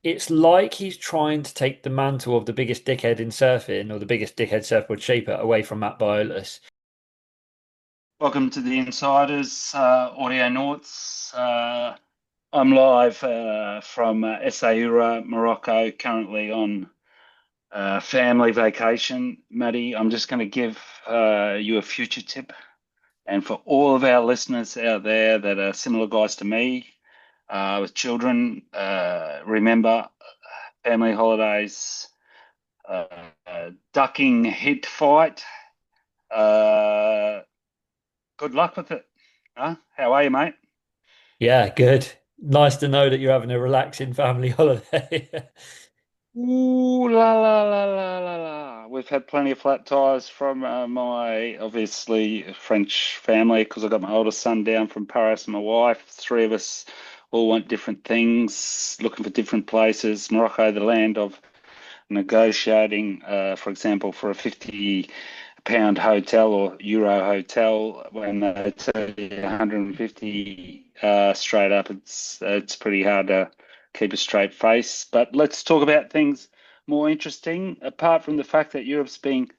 it's like he's trying to take the mantle of the biggest dickhead in surfing or the biggest dickhead surfboard shaper away from Matt Biolos. Welcome to the Insiders Audio Noughts. I'm live from Essaouira, Morocco, currently on family vacation. Maddie, I'm just going to give you a future tip. And for all of our listeners out there that are similar guys to me with children, remember family holidays, uh, ducking hit fight. Uh, Good luck with it. Huh? How are you, mate? Yeah, good. Nice to know that you're having a relaxing family holiday. Ooh, la la la la la la. We've had plenty of flat tires from my obviously French family because I got my oldest son down from Paris and my wife. Three of us all want different things, looking for different places. Morocco, the land of negotiating, for example, for a 50 pound hotel or euro hotel, when they tell you 150 straight up, it's pretty hard to keep a straight face. But let's talk about things more interesting. Apart from the fact that Europe's being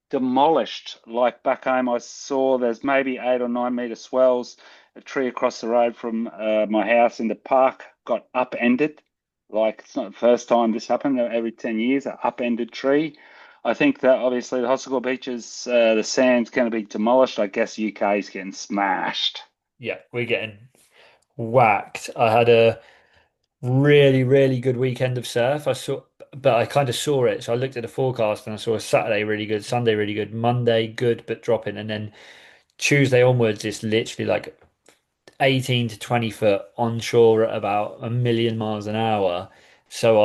demolished, like back home, I saw there's maybe 8 or 9 meter swells. A tree across the road from my house in the park got upended. Like it's not the first time this happened. Every 10 years, an upended tree. I think that obviously the Hossegor beaches, the sand's going to be demolished. I guess UK is getting smashed. Yeah, we're getting whacked. I had a really, really good weekend of surf. But I kind of saw it. So I looked at the forecast and I saw Saturday really good, Sunday really good, Monday good but dropping, and then Tuesday onwards it's literally like 18 to 20 foot onshore at about a million miles an hour. So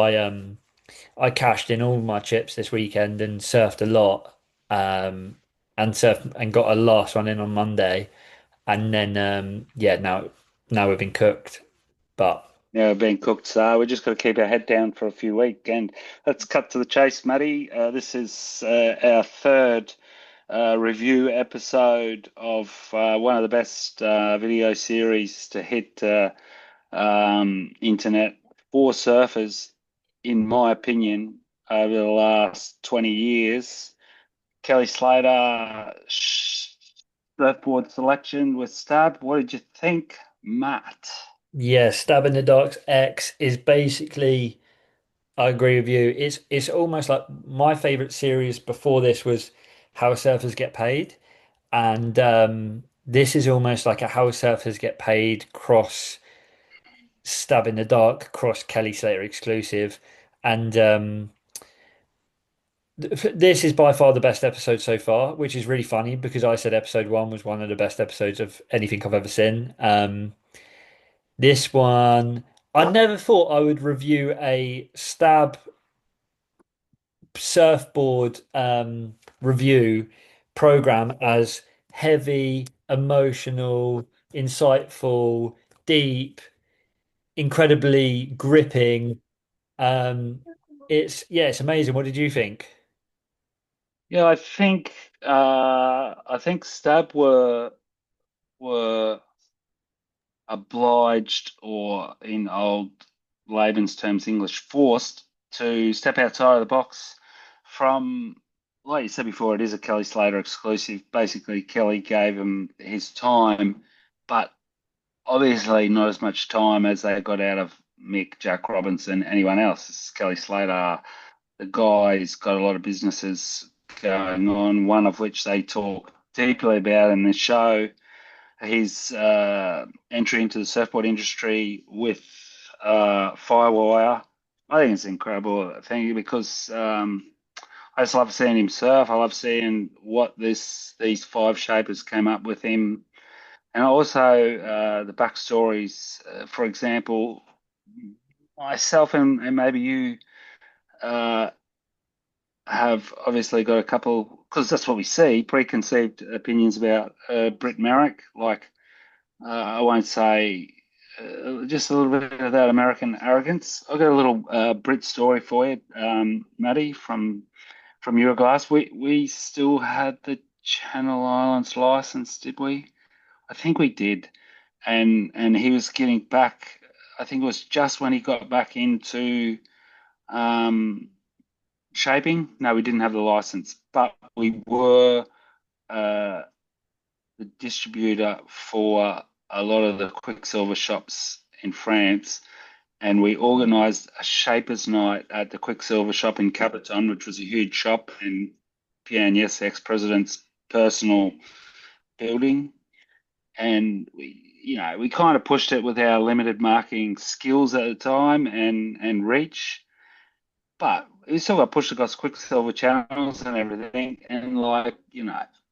I cashed in all my chips this weekend and surfed a lot. Um and surfed and got a last one in on Monday. And then yeah, now we've been cooked. But Yeah, being cooked. So we just got to keep our head down for a few weeks. And let's cut to the chase, Matty. This is our third review episode of one of the best video series to hit internet for surfers, in my opinion, over the last 20 years. Kelly Slater surfboard selection with Stab. What did you think, Matt? yeah, Stab in the Dark's X is basically, I agree with you. It's almost like my favorite series before this was How Surfers Get Paid. And this is almost like a How Surfers Get Paid cross Stab in the Dark, cross Kelly Slater exclusive. And this is by far the best episode so far, which is really funny because I said episode one was one of the best episodes of anything I've ever seen. This one, I never thought I would review a Stab surfboard review program as heavy, emotional, insightful, deep, incredibly gripping. Um, it's amazing. What did you think? Yeah, I think Stab were obliged, or in old layman's terms, English, forced to step outside of the box from, like you said before, it is a Kelly Slater exclusive. Basically, Kelly gave him his time, but obviously not as much time as they got out of Mick, Jack Robinson, anyone else. This is Kelly Slater. The guy's got a lot of businesses going on, one of which they talk deeply about in the show. His entry into the surfboard industry with Firewire. I think it's incredible thing because I just love seeing him surf. I love seeing what these five shapers came up with him, and also the backstories. For example, myself and maybe you uh, have obviously got a couple, because that's what we see, preconceived opinions about Britt Merrick. Like, I won't say just a little bit of that American arrogance. I've got a little Brit story for you, Maddie, from your guys. We still had the Channel Islands license, did we? I think we did. And he was getting back. I think it was just when he got back into um, shaping. No, we didn't have the license, but we were uh, the distributor for a lot of the Quicksilver shops in France, and we organised a Shapers Night at the Quicksilver shop in Capiton, which was a huge shop, and Pierre Agnès, ex-president's personal building. And we kind of pushed it with our limited marketing skills at the time and reach, but we still got pushed across Quicksilver channels and everything. And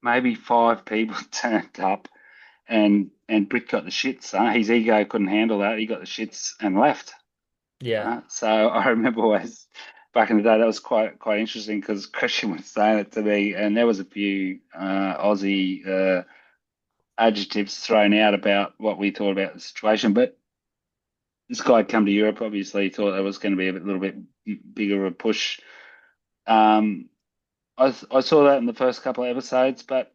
maybe five people turned up, and Britt got the shits. His ego couldn't handle that. He got the shits and left. Yeah. So I remember always back in the day that was quite interesting because Christian was saying it to me, and there was a few Aussie adjectives thrown out about what we thought about the situation. But this guy had come to Europe, obviously thought there was going to be a little bit bigger of a push. Um, I saw that in the first couple of episodes, but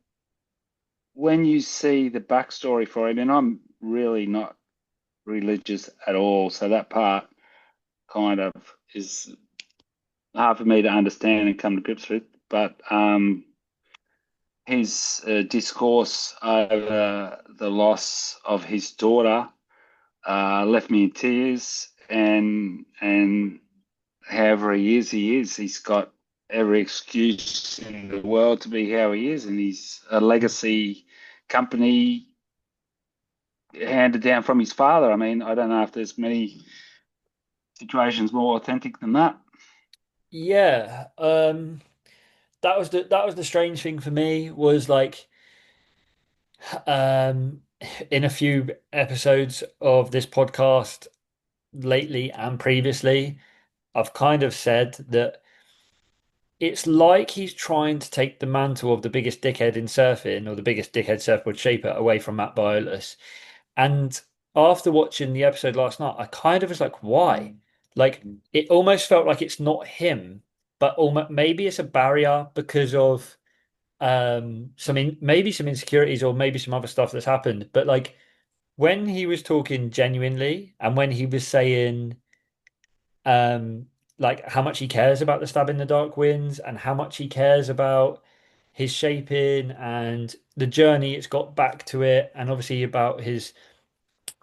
when you see the backstory for him, and I'm really not religious at all, so that part kind of is hard for me to understand and come to grips with. But his discourse over the loss of his daughter left me in tears, and however he is, he's got every excuse in the world to be how he is, and he's a legacy company handed down from his father. I mean, I don't know if there's many situations more authentic than that. Yeah. That was the strange thing for me was like um in a few episodes of this podcast lately and previously, I've kind of said that it's like he's trying to take the mantle of the biggest dickhead in surfing or the biggest dickhead surfboard shaper away from Matt Biolos. And after watching the episode last night, I kind of was like, why? Like it almost felt like it's not him, but almost maybe it's a barrier because of maybe some insecurities or maybe some other stuff that's happened. But like when he was talking genuinely and when he was saying um like how much he cares about the stab in the dark winds and how much he cares about his shaping and the journey it's got back to it, and obviously about his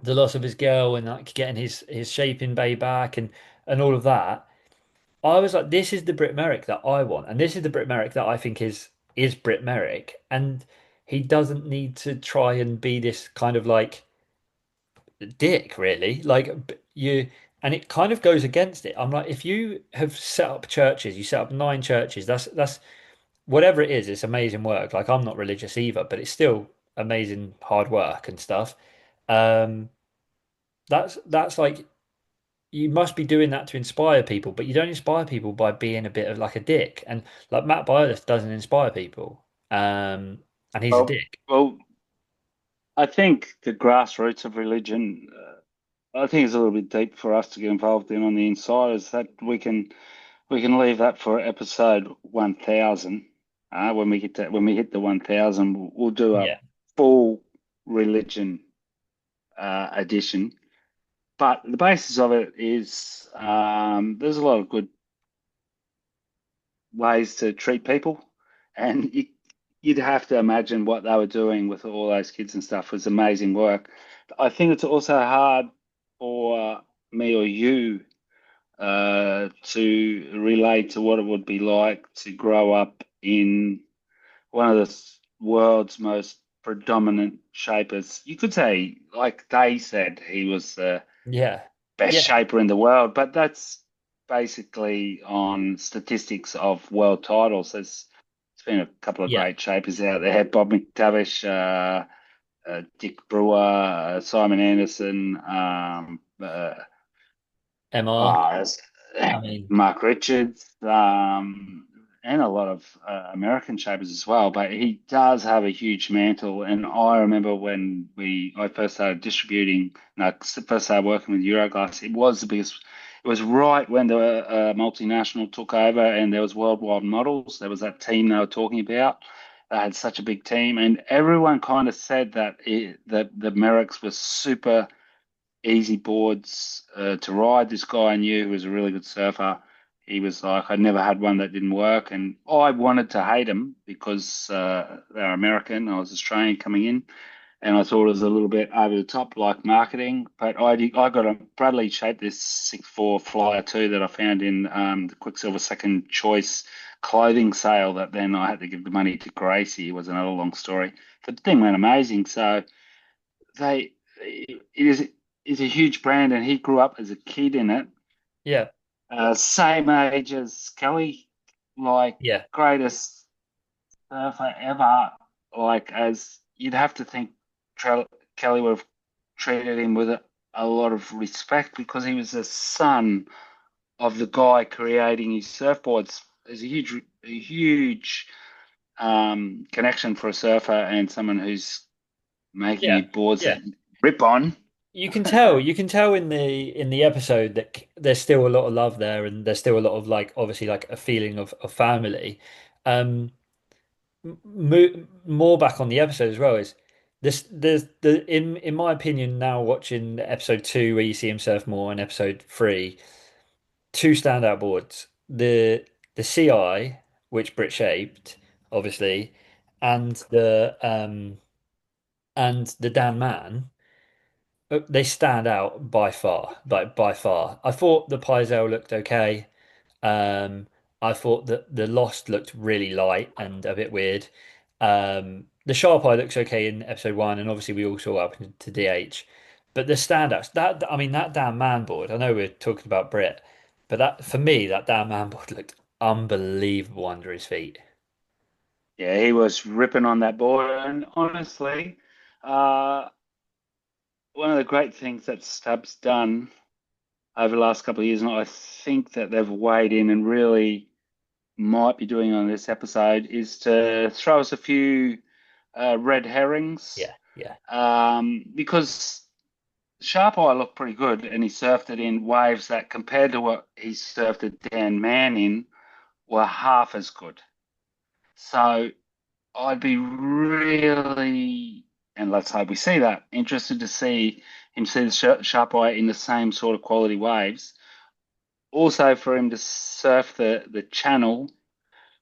the loss of his girl and like getting his shaping bay back and all of that. I was like, this is the Britt Merrick that I want, and this is the Britt Merrick that I think is Britt Merrick, and he doesn't need to try and be this kind of like dick, really. And it kind of goes against it. I'm like, if you have set up churches, you set up 9 churches. That's whatever it is. It's amazing work. Like I'm not religious either, but it's still amazing hard work and stuff. Um, that's like you must be doing that to inspire people, but you don't inspire people by being a bit of like a dick. And like Matt Biolis doesn't inspire people. And he's a dick. Well, I think the grassroots of religion, I think is a little bit deep for us to get involved in on the insiders. That we can leave that for episode 1000. When we hit the 1000, we'll do a Yeah. full religion edition. But the basis of it is there's a lot of good ways to treat people, and you'd have to imagine what they were doing with all those kids and stuff was amazing work. I think it's also hard for me or you to relate to what it would be like to grow up in one of the world's most predominant shapers. You could say, like they said, he was the Yeah. best Yeah. shaper in the world, but that's basically on statistics of world titles. There's been a couple of Yeah. great shapers out there: Bob McTavish, Dick Brewer, Simon Anderson, MR. oh, I mean, Mark Richards, and a lot of American shapers as well. But he does have a huge mantle. And I remember when I first started distributing, no, first started working with Euroglass, it was the biggest. It was right when the multinational took over and there was worldwide models. There was that team they were talking about. They had such a big team, and everyone kind of said that that the Merricks were super easy boards to ride. This guy I knew who was a really good surfer. He was like, I never had one that didn't work, and I wanted to hate him because they're American. I was Australian coming in, and I thought it was a little bit over the top, like marketing. But I got a Bradley shaped this 6'4" Flyer 2 that I found in the Quicksilver Second Choice clothing sale. That then I had to give the money to Gracie. It was another long story. But the thing went amazing. So they it is a huge brand, and he grew up as a kid in it. Yeah, Same age as Kelly, like yeah, greatest surfer ever. Like as you'd have to think, Kelly would have treated him with a lot of respect because he was the son of the guy creating his surfboards. There's a huge connection for a surfer and someone who's making yeah, you boards yeah. that you rip on. You can tell in the episode that there's still a lot of love there, and there's still a lot of like obviously like a feeling of family. Um, more back on the episode as well is this there's the in my opinion now watching episode two where you see him surf more and episode three, two standout boards. The CI, which Brit shaped, obviously, and the Dan Man, they stand out by far, by far. I thought the Pyzel looked okay. Um, I thought that the Lost looked really light and a bit weird. The Sharp Eye looks okay in episode one, and obviously we all saw up to DH. But the standouts, that I mean, that damn man board. I know we're talking about Brit, but that for me, that damn man board looked unbelievable under his feet. Yeah, he was ripping on that board, and honestly, uh, one of the great things that Stubbs done over the last couple of years, and I think that they've weighed in and really might be doing on this episode, is to throw us a few red herrings. Yeah, yeah, Because Sharp Eye looked pretty good, and he surfed it in waves that, compared to what he surfed at Dan Man in, were half as good. So I'd be really, and let's hope we see that, interested to see him see the Sharp Eye in the same sort of quality waves. Also, for him to surf the channel,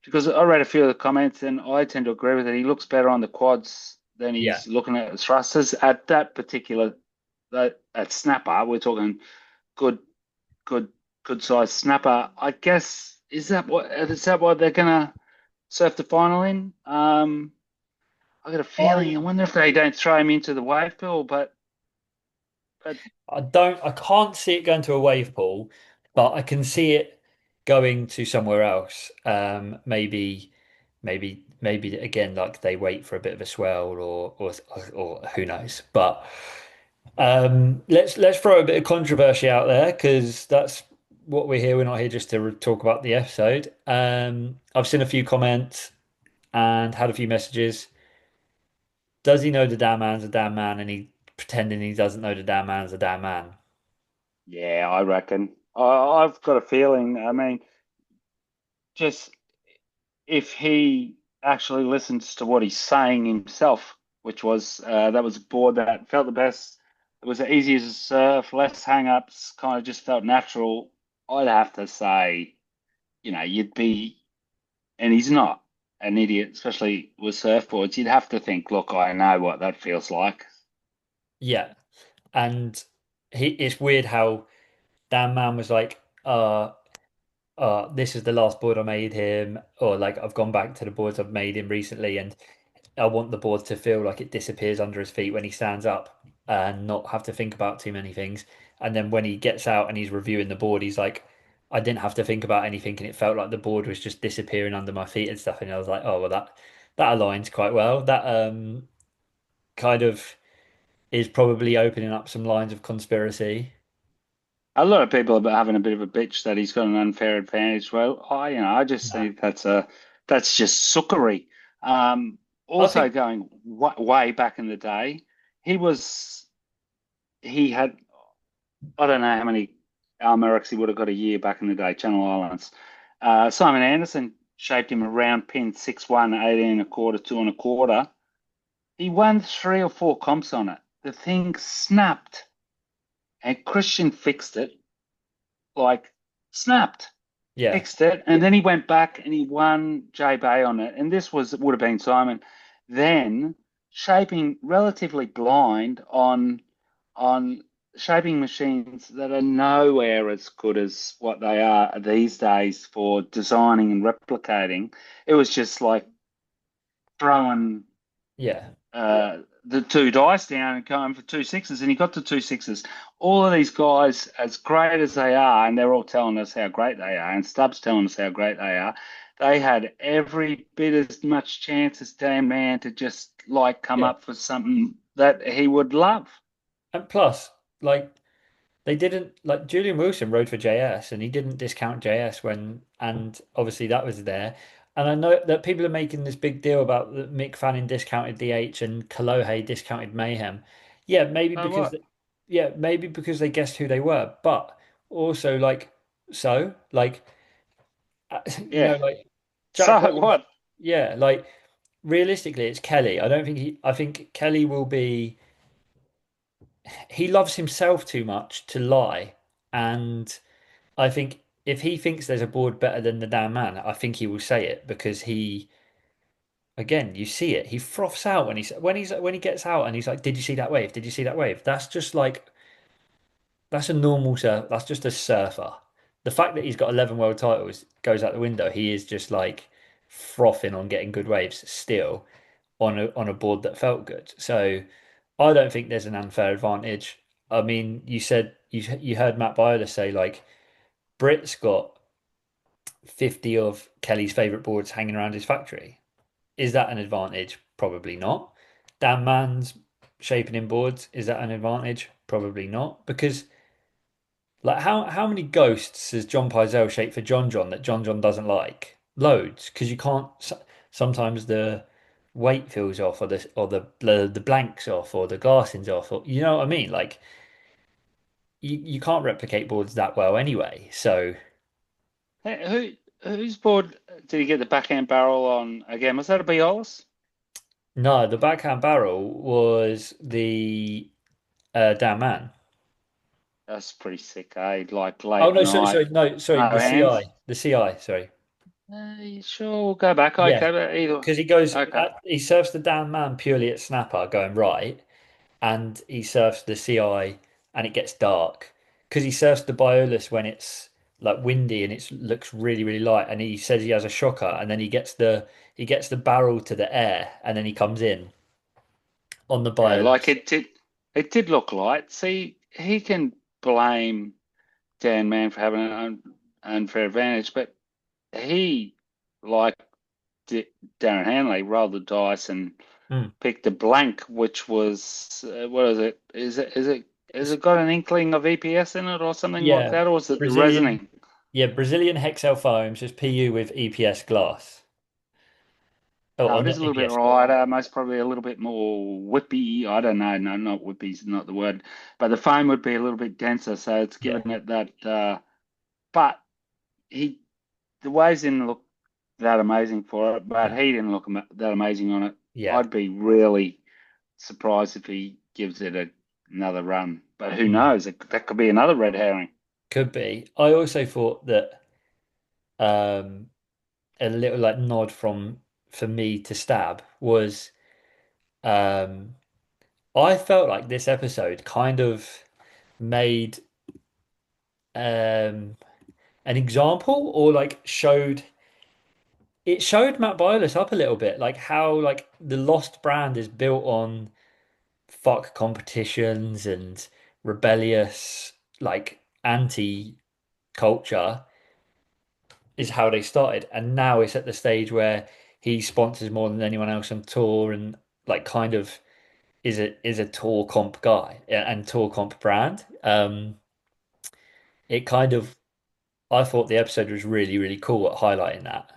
because I read a few of the comments and I tend to agree with it. He looks better on the quads than yeah. he's looking at the thrusters at that particular that at snapper. We're talking good, good, good size snapper. I guess is that what they're gonna surf the final in? I got a feeling. I I wonder if they don't throw him into the wave pool, but I can't see it going to a wave pool, but I can see it going to somewhere else. Maybe again, like they wait for a bit of a swell or who knows. But let's throw a bit of controversy out there because that's what we're here. We're not here just to talk about the episode. I've seen a few comments and had a few messages. Does he know the damn man's a damn man, and he pretending he doesn't know the damn man's a damn man? yeah, I reckon. I've got a feeling. I mean, just if he actually listens to what he's saying himself, which was that was a board that felt the best. It was easy as a surf, less hang-ups, kind of just felt natural. I'd have to say, you'd be, and he's not an idiot, especially with surfboards. You'd have to think, look, I know what that feels like. Yeah. And it's weird how Dan Man was like, this is the last board I made him, or like I've gone back to the boards I've made him recently, and I want the board to feel like it disappears under his feet when he stands up and not have to think about too many things. And then when he gets out and he's reviewing the board, he's like, I didn't have to think about anything, and it felt like the board was just disappearing under my feet and stuff. And I was like, oh well, that aligns quite well. That kind of is probably opening up some lines of conspiracy. A lot of people are having a bit of a bitch that he's got an unfair advantage. Well, I just No. think that's just sookery. I Also, think, going way back in the day, he was he had I don't know how many Almerics he would have got a year back in the day, Channel Islands. Simon Anderson shaped him a round pin 6'1", 18 and a quarter, 2 and a quarter. He won 3 or 4 comps on it. The thing snapped. and Christian fixed it, like snapped, Yeah. fixed it, and then he went back and he won J Bay on it. And this would have been Simon. Then shaping relatively blind on shaping machines that are nowhere as good as what they are these days for designing and replicating. It was just like throwing Yeah. the two dice down and going for two sixes, and he got to two sixes. All of these guys, as great as they are, and they're all telling us how great they are, and Stubbs telling us how great they are, they had every bit as much chance as Dan Man to just like come Yeah. up with something that he would love. And plus, like they didn't like Julian Wilson rode for JS and he didn't discount JS and obviously that was there. And I know that people are making this big deal about that Mick Fanning discounted DH and Kolohe discounted Mayhem. Yeah, So what? maybe because they guessed who they were, but also like Yeah. like Jack So Rose, what? yeah, like realistically it's Kelly. I think Kelly will be he loves himself too much to lie. And I think if he thinks there's a board better than the damn man, I think he will say it because again, you see it. He froths out when he gets out and he's like, "Did you see that wave? Did you see that wave?" That's just like that's a normal surf. That's just a surfer. The fact that he's got 11 world titles goes out the window. He is just like frothing on getting good waves still on a board that felt good. So I don't think there's an unfair advantage. I mean, you heard Matt Byler say like Britt's got 50 of Kelly's favorite boards hanging around his factory. Is that an advantage? Probably not. Dan Mann's shaping in boards, is that an advantage? Probably not. Because like how many ghosts has John Pyzel shaped for John that John doesn't like? Loads. Because you can't sometimes the weight feels off or the blanks off or the glassing's off or you know what I mean? Like you can't replicate boards that well anyway. So Whose board did he get the backhand barrel on again? Was that a Biolis? no, the backhand barrel was the Dan Man. That's pretty sick, eh? Like Oh late no, night, sorry, no the hands. CI. The CI, sorry. You sure, we'll go back. Yeah. Okay, but either. Because Okay. he surfs the Dan Man purely at snapper going right, and he surfs the CI and it gets dark. Because he surfs the Biolis when it's like windy and it looks really, really light, and he says he has a shocker, and then he gets the barrel to the air, and then he comes in on the Yeah, like Biolis. it did look light. See, he can blame Dan Man for having an unfair advantage, but he, like D Darren Hanley, rolled the dice and Hmm. picked a blank, which was what is it? Is It's it got an inkling of EPS in it or something like yeah, that, or is it the Brazilian. resonating? Yeah, Brazilian hexel foams, just PU with EPS glass. No, Or it is not a little bit EPS. lighter, most probably a little bit more whippy. I don't know. No, not whippy's not the word, but the foam would be a little bit denser, so it's Yeah. given it that. But he, the waves didn't look that amazing for it, but No. he didn't look that amazing on it. Yeah. I'd be really surprised if he gives it another run. But who Mm. knows? That could be another red herring. Could be. I also thought that um a little like nod from for me to Stab was um I felt like this episode kind of made an example or like showed Matt Byles up a little bit, like how like the Lost brand is built on fuck competitions and rebellious like anti culture is how they started, and now it's at the stage where he sponsors more than anyone else on tour and like kind of is a tour comp guy and tour comp brand. It kind of I thought the episode was really really cool at highlighting that.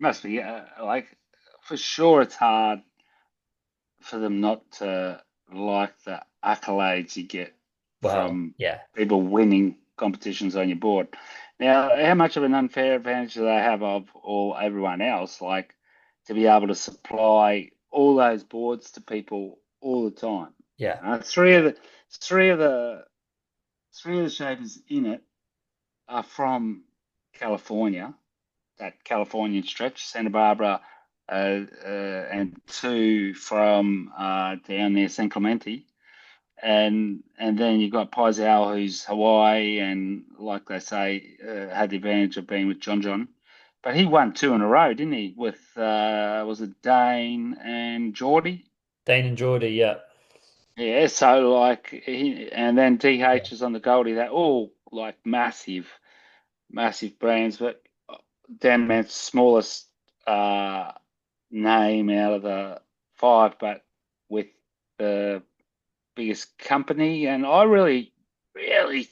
Must be like for sure. It's hard for them not to like the accolades you get Well, from yeah, people winning competitions on your board. Now, how much of an unfair advantage do they have of all everyone else? Like to be able to supply all those boards to people all the time. yeah, Three of the three of the shapers in it are from California, that Californian stretch, Santa Barbara, and two from down near San Clemente. And then you've got Pyzel, who's Hawaii, and like they say, had the advantage of being with John John. But he won two in a row, didn't he? With was it Dane and Geordie? Dane and Geordie, yeah. Yeah, so like and then Yeah. DH is on the Goldie. They're all like massive brands, but Dan Man's smallest uh, name out of the five, but with the biggest company. And I really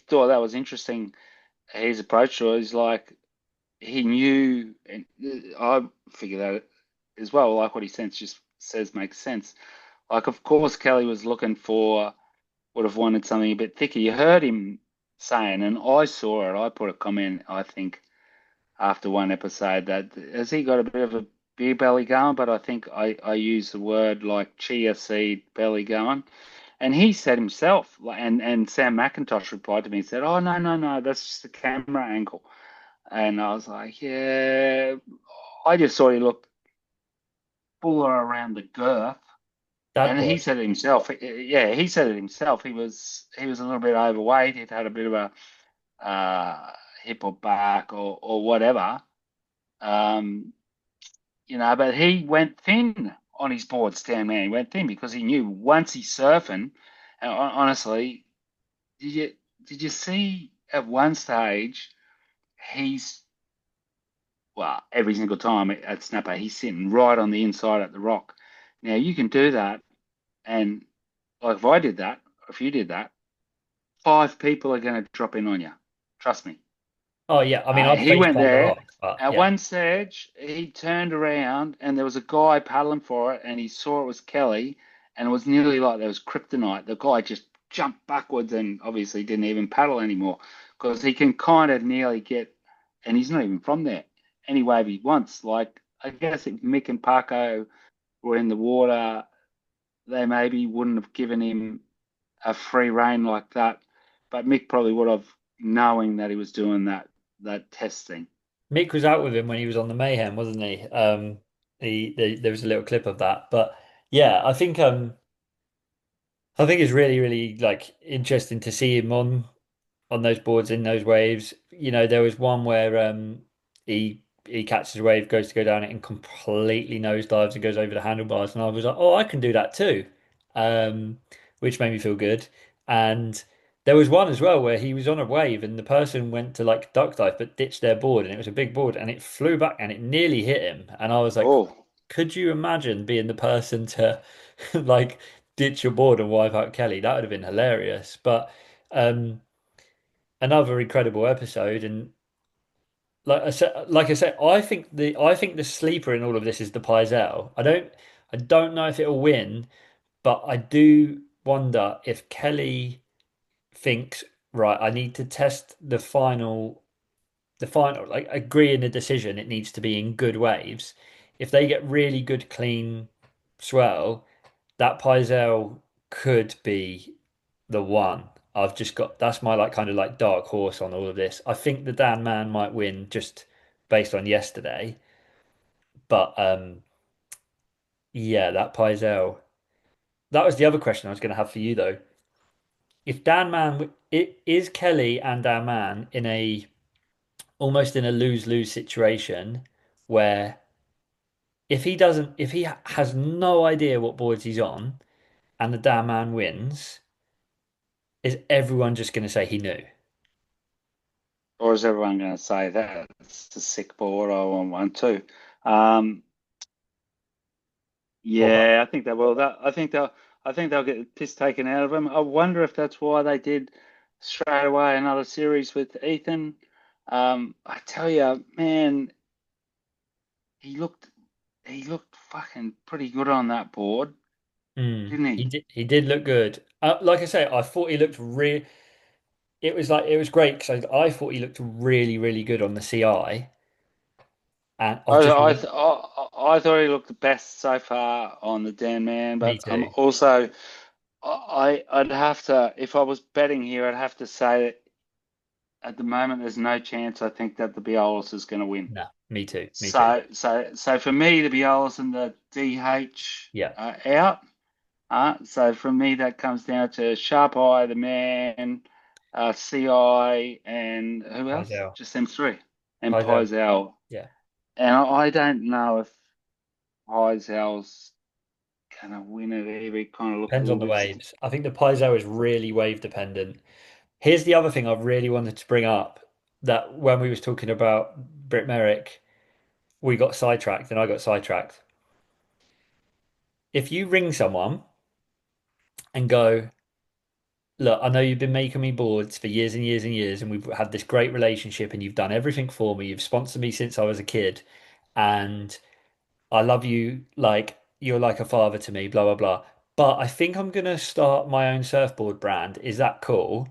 thought that was interesting. His approach to it is like he knew, and I figured that as well. Like what he says just says makes sense. Like, of course, Kelly was looking for, would have wanted something a bit thicker. You heard him saying, and I saw it. I put a comment, I think, after one episode that has he got a bit of a beer belly going, but I think I use the word like chia seed belly going. And he said himself, and Sam McIntosh replied to me and said, "Oh no, that's just the camera angle." And I was like, "Yeah." I just thought he looked fuller around the girth. Dad And he bod. said it himself. Yeah, he said it himself. He was a little bit overweight. He'd had a bit of a hip or back or whatever. Um, but he went thin on his board, Stan Man. He went thin because he knew once he's surfing. And honestly, did you did you see at one stage he's well every single time at snapper he's sitting right on the inside at the rock. Now you can do that, and like if I did that, or if you did that, five people are going to drop in on you. Trust me. Oh yeah, I mean I'd He face went plant the there. rock, but At yeah. one stage, he turned around and there was a guy paddling for it, and he saw it was Kelly, and it was nearly like there was kryptonite. The guy just jumped backwards and obviously didn't even paddle anymore because he can kind of nearly get, and he's not even from there, any wave he wants. Like, I guess if Mick and Paco were in the water, they maybe wouldn't have given him a free rein like that, but Mick probably would have, knowing that he was doing that testing. Mick was out with him when he was on the Mayhem, wasn't he? There was a little clip of that, but yeah, I think it's really, really like interesting to see him on those boards in those waves. You know, there was one where he catches a wave, goes to go down it, and completely nosedives and goes over the handlebars, and I was like, oh, I can do that too, which made me feel good. And there was one as well where he was on a wave, and the person went to like duck dive but ditched their board, and it was a big board, and it flew back and it nearly hit him, and I was like, Oh, could you imagine being the person to like ditch your board and wipe out Kelly? That would have been hilarious, but. Another incredible episode. And like I said, I think the sleeper in all of this is the Pyzel. I don't know if it'll win, but I do wonder if Kelly thinks, right, I need to test the final, like agree in the decision. It needs to be in good waves. If they get really good, clean swell, that Pyzel could be the one. I've just got that's my like kind of like dark horse on all of this. I think the Dan Man might win just based on yesterday, but yeah, that Pyzel. That was the other question I was going to have for you though. If Dan Man, it is Kelly and Dan Man in a almost in a lose-lose situation where if he has no idea what boards he's on and the Dan Man wins, is everyone just going to say he knew? or is everyone going to say that it's a sick board? I want one too. Um, What about yeah, I think they will. I think they'll get the piss taken out of them. I wonder if that's why they did straight away another series with Ethan. I tell you, man, he looked he looked fucking pretty good on that board, Mm, didn't he he? did look good. Like I say, I thought he looked real. It was great because I thought he looked really really good on the CI, and I I've just I, th I thought he looked the best so far on the Dan Man, me but too. also I'd have to, if I was betting here, I'd have to say that at the moment there's no chance I think that the Biolos is going to win. No, me too. Me too. So for me, the Biolos and the DH Yeah. are out. So for me, that comes down to Sharp Eye, the man, CI, and who else? Pyzel. Just them three, and Pyzel. Pyzel. Yeah. And I don't know if Pyzel's gonna win it either. He kind of looked a Depends on little the bit. waves. I think the Pyzel is really wave dependent. Here's the other thing I really wanted to bring up that when we was talking about Britt Merrick, we got sidetracked and I got sidetracked. If you ring someone and go, look, I know you've been making me boards for years and years and years, and we've had this great relationship, and you've done everything for me. You've sponsored me since I was a kid, and I love you like you're like a father to me, blah, blah, blah. But I think I'm gonna start my own surfboard brand. Is that cool?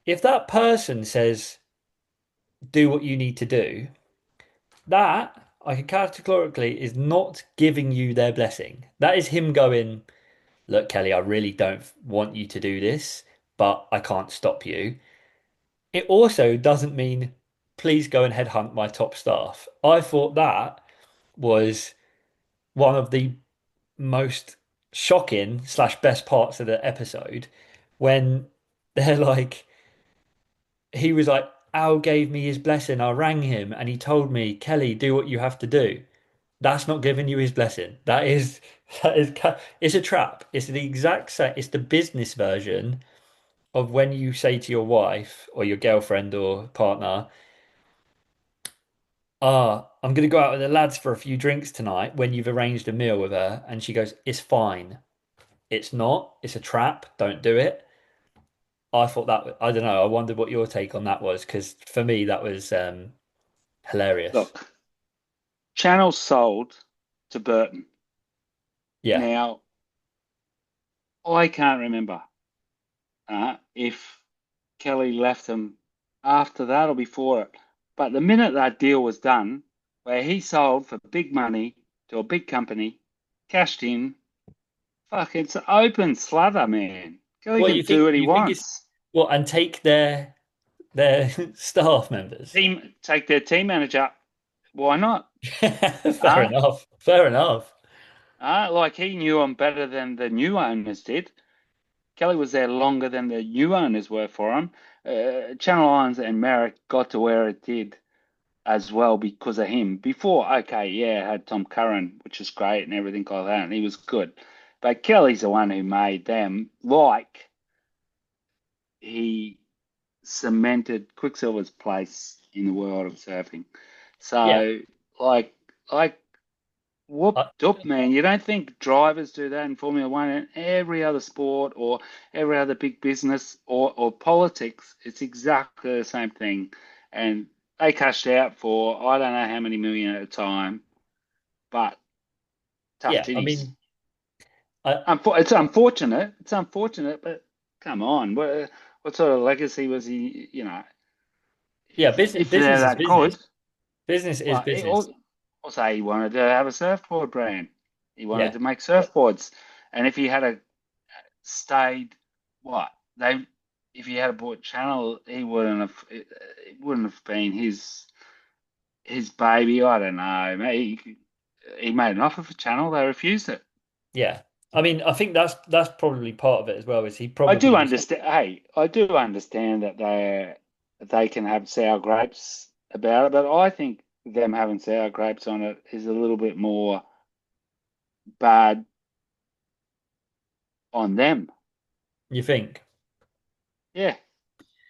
If that person says, do what you need to do, that I can categorically is not giving you their blessing. That is him going, look, Kelly, I really don't want you to do this, but I can't stop you. It also doesn't mean please go and headhunt my top staff. I thought that was one of the most shocking slash best parts of the episode when they're like, he was like, Al gave me his blessing. I rang him and he told me, Kelly, do what you have to do. That's not giving you his blessing. It's a trap. It's the exact same. It's the business version of when you say to your wife or your girlfriend or partner, I'm going to go out with the lads for a few drinks tonight when you've arranged a meal with her. And she goes, it's fine. It's not. It's a trap. Don't do it. I thought that, I don't know. I wondered what your take on that was because for me, that was hilarious. Look, Channel sold to Burton. Yeah. Now I can't remember if Kelly left them after that or before it. But the minute that deal was done, where he sold for big money to a big company, cashed in, fuck, it's an open slather, man. Kelly Well, can do what he you think it's wants. what and take their staff members. Take their team manager. Why not? Fair Uh, enough. Fair enough. like he knew him better than the new owners did. Kelly was there longer than the new owners were for him. Channel Islands and Merrick got to where it did as well because of him. Before, okay, yeah, had Tom Curran, which is great and everything like that, and he was good. But Kelly's the one who made them like he cemented Quicksilver's place in the world of surfing. Yeah. So, like, like I, whooped up, man. You don't think drivers do that in Formula One and every other sport or every other big business or politics? It's exactly the same thing. And they cashed out for I don't know how many million at a time, but tough yeah. I titties. mean, I It's unfortunate. It's unfortunate, but come on. What sort of legacy was he? yeah, If they're business is that good, business. Business is well, business. also he wanted to have a surfboard brand. He wanted Yeah. to make surfboards, and if he had a stayed, what they, if he had bought Channel, he wouldn't have. It wouldn't have been his baby. I don't know. He made an offer for Channel. They refused it. Yeah. I mean, I think that's probably part of it as well, is he I probably do was understand. Hey, I do understand that they can have sour grapes about it, but I think them having sour grapes on it is a little bit more bad on them. you think? Yeah,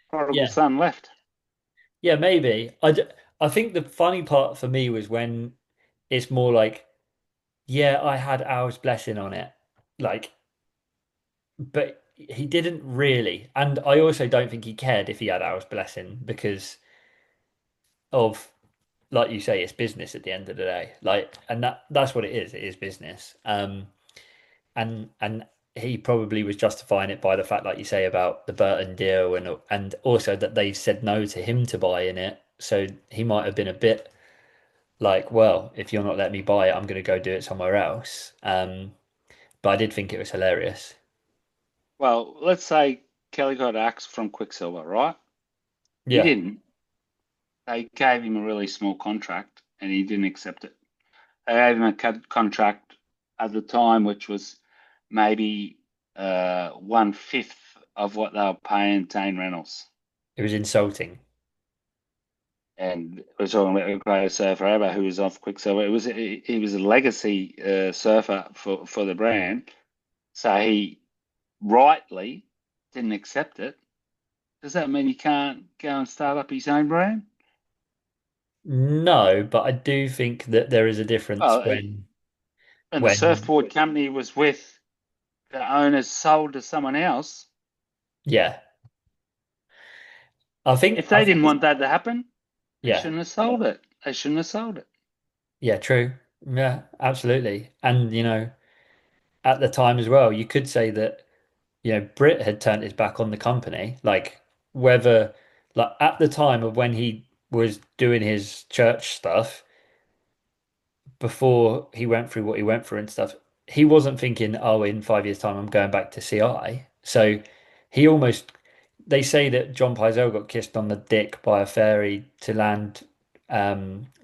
prodigal Yeah. son left. Yeah, maybe. I think the funny part for me was when it's more like, yeah, I had Al's blessing on it. Like, but he didn't really. And I also don't think he cared if he had Al's blessing because of, like you say, it's business at the end of the day. Like, and that's what it is. It is business. And he probably was justifying it by the fact, like you say, about the Burton deal and also that they said no to him to buy in it. So he might have been a bit like, well, if you're not letting me buy it, I'm going to go do it somewhere else. But I did think it was hilarious. Well, let's say Kelly got axed from Quicksilver, right? He Yeah, didn't. They gave him a really small contract and he didn't accept it. They gave him a contract at the time, which was maybe one fifth of what they were paying Dane Reynolds. it was insulting. And we're talking about the greatest surfer ever who was off Quicksilver. He was a legacy surfer for the brand. So he rightly didn't accept it. Does that mean he can't go and start up his own brand? No, but I do think that there is a difference Well, and the when surfboard company he was with, the owners sold to someone else. yeah, If I they think didn't want that to happen, they yeah, shouldn't have sold it. They shouldn't have sold it. yeah, true. Yeah, absolutely. And at the time as well, you could say that, Britt had turned his back on the company, like whether like at the time of when he was doing his church stuff, before he went through what he went through and stuff, he wasn't thinking, oh, in 5 years' time, I'm going back to CI. So he almost, they say that John Pyzel got kissed on the dick by a fairy to land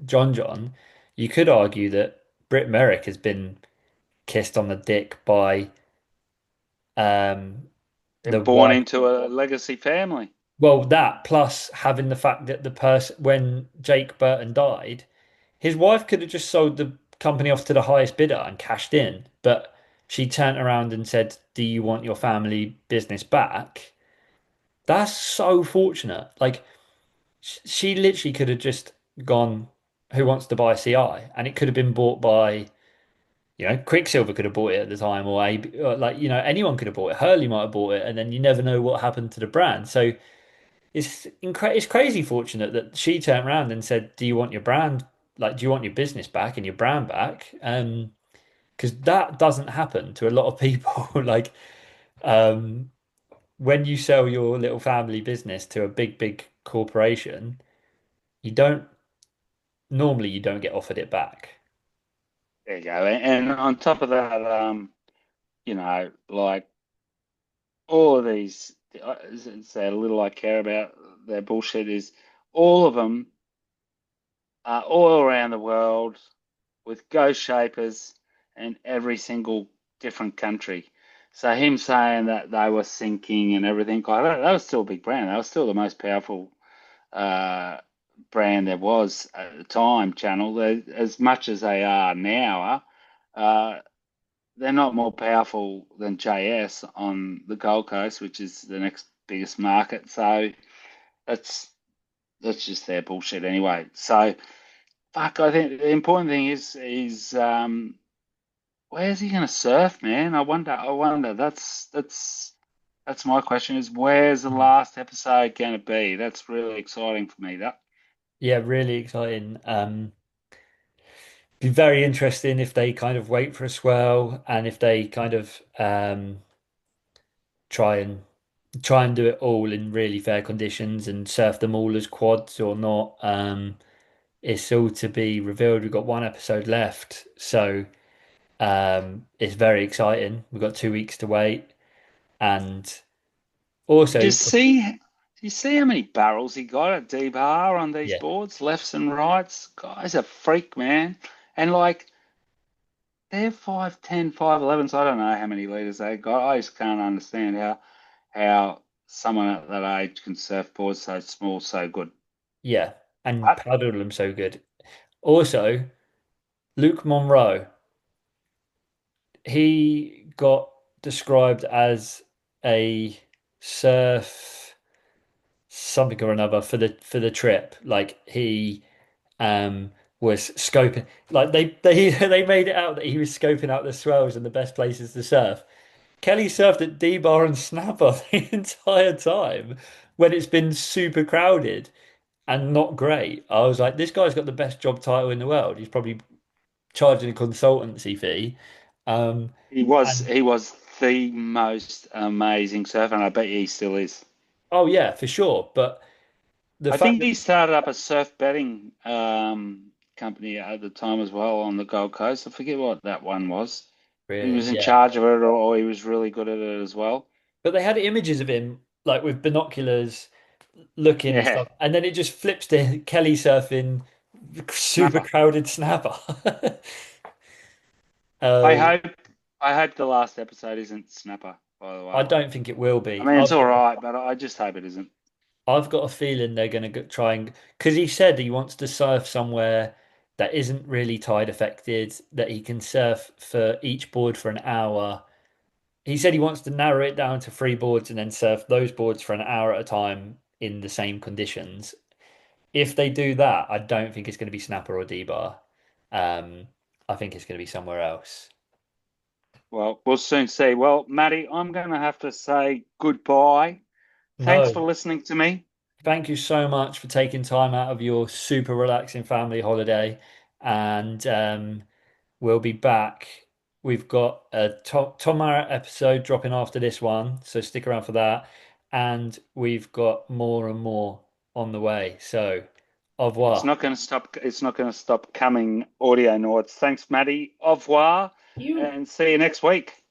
John John. You could argue that Britt Merrick has been kissed on the dick by um, Been the born wife. into a legacy family. Well, that plus having the fact that the person, when Jake Burton died, his wife could have just sold the company off to the highest bidder and cashed in, but she turned around and said, "Do you want your family business back?" That's so fortunate. Like she literally could have just gone, "Who wants to buy CI?" And it could have been bought by, Quicksilver could have bought it at the time, or AB, or like, anyone could have bought it. Hurley might have bought it, and then you never know what happened to the brand. So it's crazy fortunate that she turned around and said, "Do you want your brand? Like, do you want your business back and your brand back?" Because that doesn't happen to a lot of people. Like, um, when you sell your little family business to a big corporation, you don't normally you don't get offered it back. There you go. And on top of that, like all of these, say a little I care about their bullshit is all of them are all around the world with ghost shapers in every single different country. So him saying that they were sinking and everything like that was still a big brand. That was still the most powerful uh, brand there was at the time. Channel, as much as they are now, uh, they're not more powerful than JS on the Gold Coast, which is the next biggest market. So that's that's just their bullshit anyway. So fuck, I think the important thing is where's he gonna surf, man? I wonder. That's my question is where's the last episode gonna be? That's really exciting for me. That Yeah, really exciting. Be very interesting if they kind of wait for a swell and if they kind of try and do it all in really fair conditions and surf them all as quads or not. It's all to be revealed. We've got one episode left, so it's very exciting. We've got 2 weeks to wait, and did you also, see? Did you see how many barrels he got at D-Bar on these yeah, boards, lefts and rights? Guy's a freak, man. And like they're 5'10", 5'11", so I don't know how many liters they got. I just can't understand how someone at that age can surf boards so small, so good. yeah, and But paddled them so good. Also, Luke Monroe, he got described as a surf something or another for the trip. Like he was scoping, like they they made it out that he was scoping out the swells and the best places to surf. Kelly surfed at D-Bar and Snapper the entire time when it's been super crowded and not great. I was like, this guy's got the best job title in the world. He's probably charging a consultancy fee. Um, and he was the most amazing surfer, and I bet he still is. oh yeah, for sure. But the I fact think that he started up a surf betting company at the time as well on the Gold Coast. I forget what that one was. He really, was in yeah, charge of it, or he was really good at it as well. But they had images of him like with binoculars looking and Yeah, stuff, and then it just flips to Kelly surfing super snapper. crowded snapper. I Um, hope I hope the last episode isn't snapper, by the I way. don't think it will I be. mean, it's all right, but I just hope it isn't. I've got a feeling they're going to try and because he said he wants to surf somewhere that isn't really tide affected, that he can surf for each board for an hour. He said he wants to narrow it down to three boards and then surf those boards for an hour at a time in the same conditions. If they do that, I don't think it's going to be Snapper or D-Bar. Um, I think it's going to be somewhere else. Well, we'll soon see. Well, Matty, I'm going to have to say goodbye. Thanks for No, listening to me. thank you so much for taking time out of your super relaxing family holiday. And we'll be back. We've got a Tom Marrett episode dropping after this one, so stick around for that. And we've got more and more on the way. So, au It's revoir. not going to stop. It's not going to stop coming, audio Nords. Thanks, Matty. Au revoir, You. and see you next week.